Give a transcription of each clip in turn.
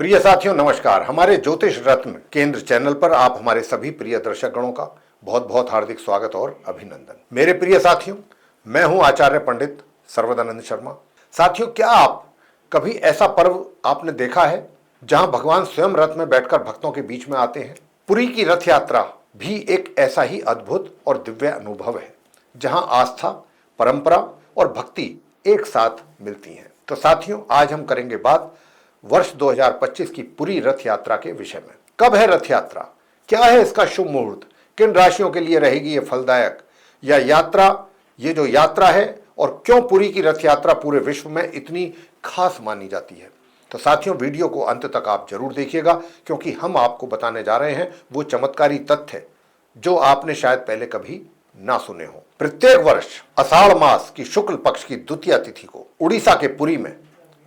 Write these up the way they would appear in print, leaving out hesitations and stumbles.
प्रिय साथियों नमस्कार। हमारे ज्योतिष रत्न केंद्र चैनल पर आप हमारे सभी प्रिय दर्शक गणों का बहुत बहुत हार्दिक स्वागत और अभिनंदन। मेरे प्रिय साथियों, मैं हूं आचार्य पंडित सर्वदानंद शर्मा। साथियों, क्या आप कभी ऐसा पर्व आपने देखा है जहां भगवान स्वयं रथ में बैठकर भक्तों के बीच में आते हैं? पुरी की रथ यात्रा भी एक ऐसा ही अद्भुत और दिव्य अनुभव है जहां आस्था, परंपरा और भक्ति एक साथ मिलती हैं। तो साथियों, आज हम करेंगे बात वर्ष 2025 की पुरी रथ यात्रा के विषय में। कब है रथ यात्रा, क्या है इसका शुभ मुहूर्त, किन राशियों के लिए रहेगी ये फलदायक ये जो यात्रा है, और क्यों पुरी की रथ यात्रा पूरे विश्व में इतनी खास मानी जाती है। तो साथियों, वीडियो को अंत तक आप जरूर देखिएगा, क्योंकि हम आपको बताने जा रहे हैं वो चमत्कारी तथ्य जो आपने शायद पहले कभी ना सुने हो। प्रत्येक वर्ष आषाढ़ मास की शुक्ल पक्ष की द्वितीय तिथि को उड़ीसा के पुरी में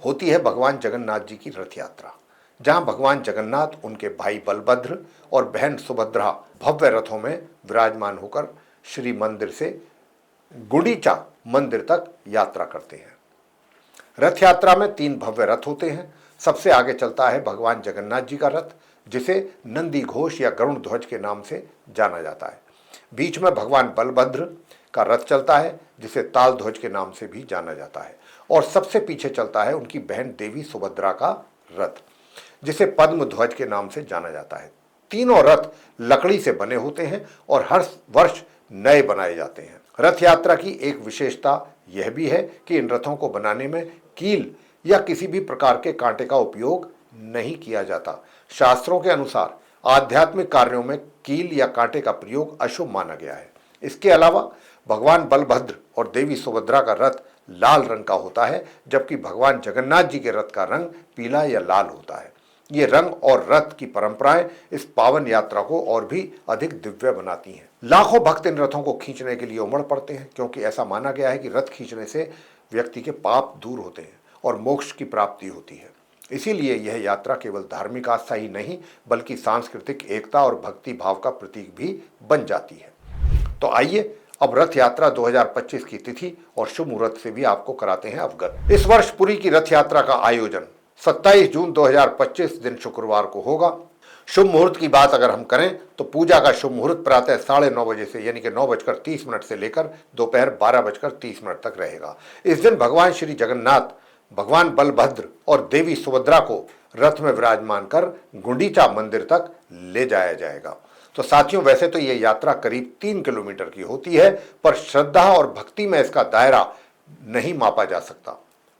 होती है भगवान जगन्नाथ जी की रथ यात्रा, जहां भगवान जगन्नाथ उनके भाई बलभद्र और बहन सुभद्रा भव्य रथों में विराजमान होकर श्री मंदिर से गुंडीचा मंदिर तक यात्रा करते हैं। रथ यात्रा में 3 भव्य रथ होते हैं। सबसे आगे चलता है भगवान जगन्नाथ जी का रथ, जिसे नंदी घोष या गरुड़ ध्वज के नाम से जाना जाता है। बीच में भगवान बलभद्र का रथ चलता है, जिसे ताल ध्वज के नाम से भी जाना जाता है, और सबसे पीछे चलता है उनकी बहन देवी सुभद्रा का रथ, जिसे पद्म ध्वज के नाम से जाना जाता है। तीनों रथ लकड़ी से बने होते हैं और हर वर्ष नए बनाए जाते हैं। रथ यात्रा की एक विशेषता यह भी है कि इन रथों को बनाने में कील या किसी भी प्रकार के कांटे का उपयोग नहीं किया जाता। शास्त्रों के अनुसार आध्यात्मिक कार्यों में कील या कांटे का प्रयोग अशुभ माना गया है। इसके अलावा भगवान बलभद्र और देवी सुभद्रा का रथ लाल रंग का होता है, जबकि भगवान जगन्नाथ जी के रथ का रंग पीला या लाल होता है। ये रंग और रथ की परंपराएं इस पावन यात्रा को और भी अधिक दिव्य बनाती हैं। लाखों भक्त इन रथों को खींचने के लिए उमड़ पड़ते हैं, क्योंकि ऐसा माना गया है कि रथ खींचने से व्यक्ति के पाप दूर होते हैं और मोक्ष की प्राप्ति होती है। इसीलिए यह यात्रा केवल धार्मिक आस्था ही नहीं, बल्कि सांस्कृतिक एकता और भक्ति भाव का प्रतीक भी बन जाती है। तो आइए अब रथ यात्रा 2025 की तिथि और शुभ मुहूर्त से भी आपको कराते हैं अवगत। इस वर्ष पुरी की रथ यात्रा का आयोजन 27 जून 2025 दिन शुक्रवार को होगा। शुभ मुहूर्त की बात अगर हम करें तो पूजा का शुभ मुहूर्त प्रातः 9:30 बजे से यानी कि 9:30 से लेकर दोपहर 12:30 तक रहेगा। इस दिन भगवान श्री जगन्नाथ, भगवान बलभद्र और देवी सुभद्रा को रथ में विराजमान कर गुंडीचा मंदिर तक ले जाया जाएगा। तो साथियों, वैसे तो यह यात्रा करीब 3 किलोमीटर की होती है, पर श्रद्धा और भक्ति में इसका दायरा नहीं मापा जा सकता।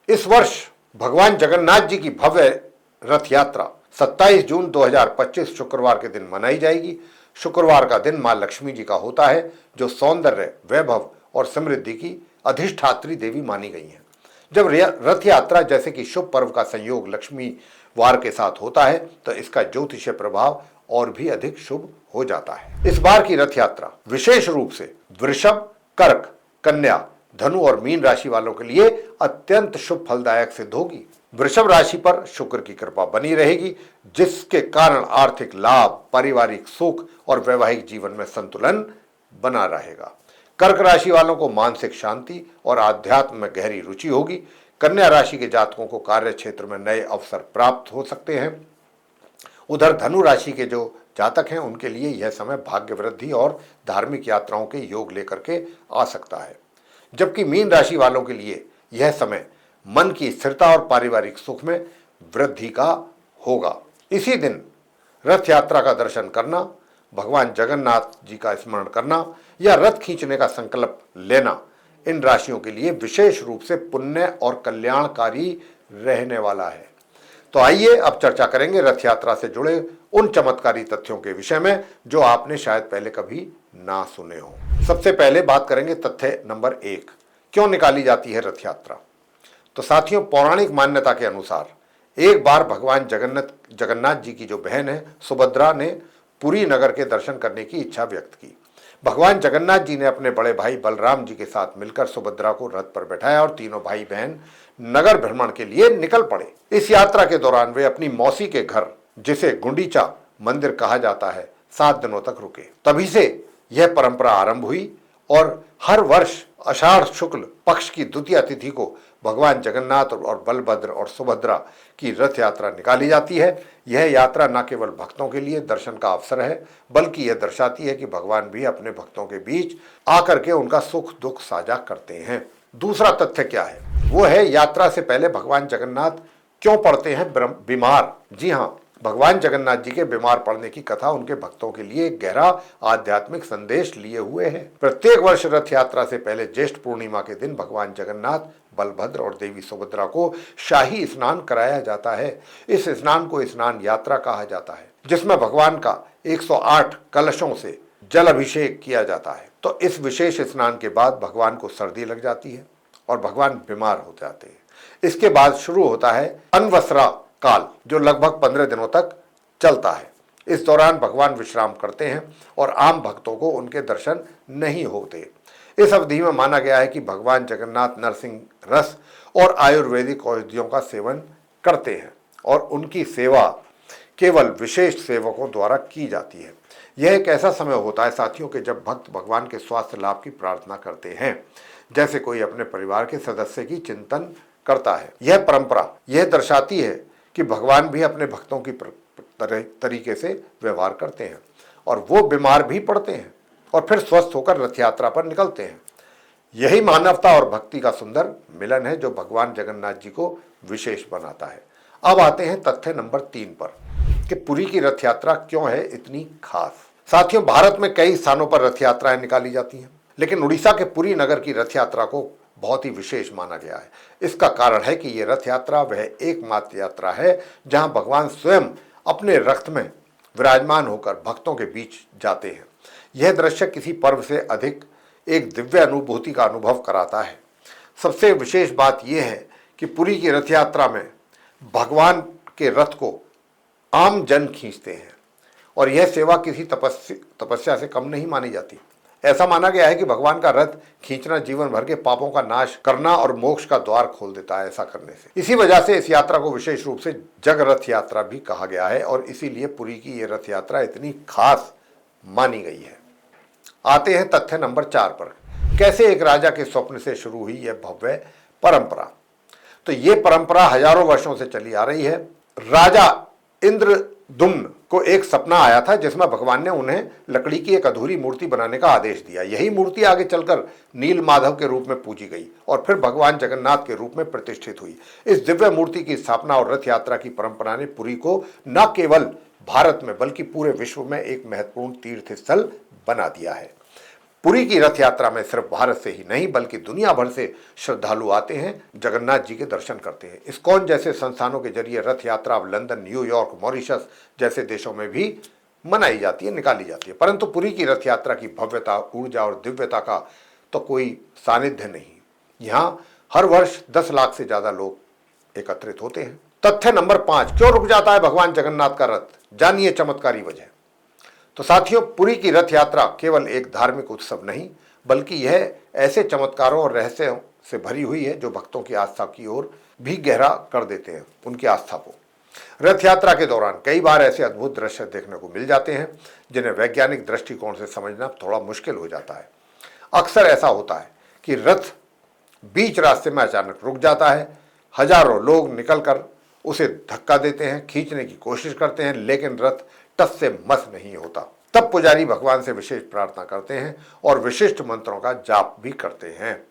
इस वर्ष भगवान जगन्नाथ जी की भव्य रथ यात्रा 27 जून 2025 शुक्रवार के दिन मनाई जाएगी। शुक्रवार का दिन मां लक्ष्मी जी का होता है, जो सौंदर्य, वैभव और समृद्धि की अधिष्ठात्री देवी मानी गई हैं। जब रथ यात्रा जैसे कि शुभ पर्व का संयोग लक्ष्मी वार के साथ होता है, तो इसका ज्योतिषीय प्रभाव और भी अधिक शुभ हो जाता है। इस बार की रथ यात्रा विशेष रूप से वृषभ, कर्क, कन्या, धनु और मीन राशि वालों के लिए अत्यंत शुभ फलदायक सिद्ध होगी। वृषभ राशि पर शुक्र की कृपा बनी रहेगी, जिसके कारण आर्थिक लाभ, पारिवारिक सुख और वैवाहिक जीवन में संतुलन बना रहेगा। कर्क राशि वालों को मानसिक शांति और आध्यात्म में गहरी रुचि होगी। कन्या राशि के जातकों को कार्य क्षेत्र में नए अवसर प्राप्त हो सकते हैं। उधर धनु राशि के जो जातक हैं, उनके लिए यह समय भाग्य वृद्धि और धार्मिक यात्राओं के योग लेकर के आ सकता है। जबकि मीन राशि वालों के लिए यह समय मन की स्थिरता और पारिवारिक सुख में वृद्धि का होगा। इसी दिन रथ यात्रा का दर्शन करना, भगवान जगन्नाथ जी का स्मरण करना या रथ खींचने का संकल्प लेना इन राशियों के लिए विशेष रूप से पुण्य और कल्याणकारी रहने वाला है। तो आइए अब चर्चा करेंगे रथ यात्रा से जुड़े उन चमत्कारी तथ्यों के विषय में जो आपने शायद पहले कभी ना सुने हो। सबसे पहले बात करेंगे तथ्य नंबर 1, क्यों निकाली जाती है रथ यात्रा। तो साथियों, पौराणिक मान्यता के अनुसार एक बार भगवान जगन्नाथ जी की जो बहन है सुभद्रा ने पुरी नगर के दर्शन करने की इच्छा व्यक्त की। भगवान जगन्नाथ जी ने अपने बड़े भाई बलराम जी के साथ मिलकर सुभद्रा को रथ पर बैठाया और तीनों भाई बहन नगर भ्रमण के लिए निकल पड़े। इस यात्रा के दौरान वे अपनी मौसी के घर, जिसे गुंडीचा मंदिर कहा जाता है, 7 दिनों तक रुके। तभी से यह परंपरा आरंभ हुई और हर वर्ष आषाढ़ शुक्ल पक्ष की द्वितीय तिथि को भगवान जगन्नाथ और बलभद्र और सुभद्रा की रथ यात्रा निकाली जाती है। यह यात्रा न केवल भक्तों के लिए दर्शन का अवसर है, बल्कि यह दर्शाती है कि भगवान भी अपने भक्तों के बीच आकर के उनका सुख दुख साझा करते हैं। दूसरा तथ्य क्या है, वो है यात्रा से पहले भगवान जगन्नाथ क्यों पड़ते हैं बीमार। जी हाँ, भगवान जगन्नाथ जी के बीमार पड़ने की कथा उनके भक्तों के लिए एक गहरा आध्यात्मिक संदेश लिए हुए है। प्रत्येक वर्ष रथ यात्रा से पहले ज्येष्ठ पूर्णिमा के दिन भगवान जगन्नाथ, बलभद्र और देवी सुभद्रा को शाही स्नान कराया जाता है। इस स्नान को स्नान यात्रा कहा जाता है, जिसमें भगवान का 108 कलशों से जल अभिषेक किया जाता है। तो इस विशेष स्नान के बाद भगवान को सर्दी लग जाती है और भगवान बीमार हो जाते हैं। इसके बाद शुरू होता है अनवसरा काल, जो लगभग 15 दिनों तक चलता है। इस दौरान भगवान विश्राम करते हैं और आम भक्तों को उनके दर्शन नहीं होते। इस अवधि में माना गया है कि भगवान जगन्नाथ नरसिंह रस और आयुर्वेदिक औषधियों का सेवन करते हैं और उनकी सेवा केवल विशेष सेवकों द्वारा की जाती है। यह एक ऐसा समय होता है साथियों कि जब भक्त भगवान के स्वास्थ्य लाभ की प्रार्थना करते हैं, जैसे कोई अपने परिवार के सदस्य की चिंतन करता है। यह परंपरा यह दर्शाती है कि भगवान भी अपने भक्तों की तरीके से व्यवहार करते हैं और वो बीमार भी पड़ते हैं और फिर स्वस्थ होकर रथ यात्रा पर निकलते हैं। यही मानवता और भक्ति का सुंदर मिलन है जो भगवान जगन्नाथ जी को विशेष बनाता है। अब आते हैं तथ्य नंबर 3 पर कि पुरी की रथ यात्रा क्यों है इतनी खास। साथियों, भारत में कई स्थानों पर रथ यात्राएं निकाली जाती हैं, लेकिन उड़ीसा के पुरी नगर की रथ यात्रा को बहुत ही विशेष माना गया है। इसका कारण है कि यह रथ यात्रा वह एकमात्र यात्रा है जहां भगवान स्वयं अपने रथ में विराजमान होकर भक्तों के बीच जाते हैं। यह दृश्य किसी पर्व से अधिक एक दिव्य अनुभूति का अनुभव कराता है। सबसे विशेष बात यह है कि पुरी की रथ यात्रा में भगवान के रथ को आम जन खींचते हैं और यह सेवा किसी तपस्या से कम नहीं मानी जाती। ऐसा माना गया है कि भगवान का रथ खींचना जीवन भर के पापों का नाश करना और मोक्ष का द्वार खोल देता है ऐसा करने से। इसी वजह से इस यात्रा को विशेष रूप से जग रथ यात्रा भी कहा गया है और इसीलिए पुरी की यह रथ यात्रा इतनी खास मानी गई है। आते हैं तथ्य नंबर 4 पर, कैसे एक राजा के स्वप्न से शुरू हुई यह भव्य परंपरा। तो ये परंपरा हजारों वर्षों से चली आ रही है। राजा इंद्रदुम्न को एक सपना आया था जिसमें भगवान ने उन्हें लकड़ी की एक अधूरी मूर्ति बनाने का आदेश दिया। यही मूर्ति आगे चलकर नील माधव के रूप में पूजी गई और फिर भगवान जगन्नाथ के रूप में प्रतिष्ठित हुई। इस दिव्य मूर्ति की स्थापना और रथ यात्रा की परंपरा ने पुरी को न केवल भारत में बल्कि पूरे विश्व में एक महत्वपूर्ण तीर्थ स्थल बना दिया है। पुरी की रथ यात्रा में सिर्फ भारत से ही नहीं बल्कि दुनिया भर से श्रद्धालु आते हैं, जगन्नाथ जी के दर्शन करते हैं। इस्कॉन जैसे संस्थानों के जरिए रथ यात्रा अब लंदन, न्यूयॉर्क, मॉरिशस जैसे देशों में भी मनाई जाती है, निकाली जाती है। परंतु पुरी की रथ यात्रा की भव्यता, ऊर्जा और दिव्यता का तो कोई सानिध्य नहीं। यहाँ हर वर्ष 10 लाख से ज्यादा लोग एकत्रित होते हैं। तथ्य नंबर 5, क्यों रुक जाता है भगवान जगन्नाथ का रथ, जानिए चमत्कारी वजह। तो साथियों, पुरी की रथ यात्रा केवल एक धार्मिक उत्सव नहीं बल्कि यह ऐसे चमत्कारों और रहस्यों से भरी हुई है जो भक्तों की आस्था की ओर भी गहरा कर देते हैं, उनकी आस्था को। रथ यात्रा के दौरान कई बार ऐसे अद्भुत दृश्य देखने को मिल जाते हैं जिन्हें वैज्ञानिक दृष्टिकोण से समझना थोड़ा मुश्किल हो जाता है। अक्सर ऐसा होता है कि रथ बीच रास्ते में अचानक रुक जाता है। हजारों लोग निकलकर उसे धक्का देते हैं, खींचने की कोशिश करते हैं, लेकिन रथ टस से मस नहीं होता। तब पुजारी भगवान से विशेष प्रार्थना करते हैं और विशिष्ट मंत्रों का जाप भी करते हैं।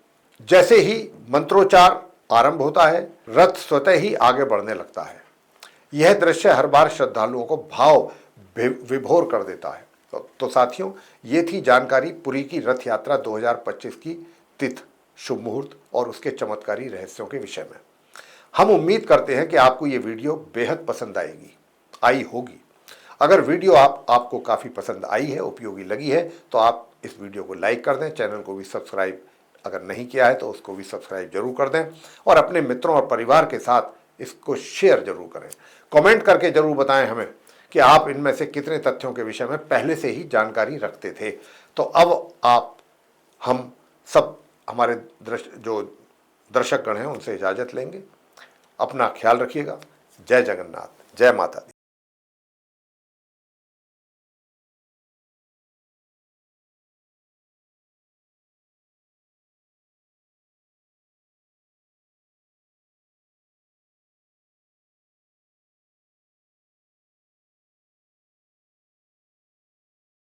जैसे ही मंत्रोच्चार आरंभ होता है, रथ स्वतः ही आगे बढ़ने लगता है। यह दृश्य हर बार श्रद्धालुओं को भाव विभोर कर देता है। तो साथियों, ये थी जानकारी पुरी की रथ यात्रा 2025 की तिथि, शुभ मुहूर्त और उसके चमत्कारी रहस्यों के विषय में। हम उम्मीद करते हैं कि आपको ये वीडियो बेहद पसंद आई होगी। अगर वीडियो आपको काफ़ी पसंद आई है, उपयोगी लगी है, तो आप इस वीडियो को लाइक कर दें। चैनल को भी सब्सक्राइब अगर नहीं किया है तो उसको भी सब्सक्राइब जरूर कर दें और अपने मित्रों और परिवार के साथ इसको शेयर जरूर करें। कमेंट करके जरूर बताएं हमें कि आप इनमें से कितने तथ्यों के विषय में पहले से ही जानकारी रखते थे। तो अब हम सब हमारे जो दर्शकगण हैं उनसे इजाज़त लेंगे। अपना ख्याल रखिएगा। जय जगन्नाथ, जय माता दी।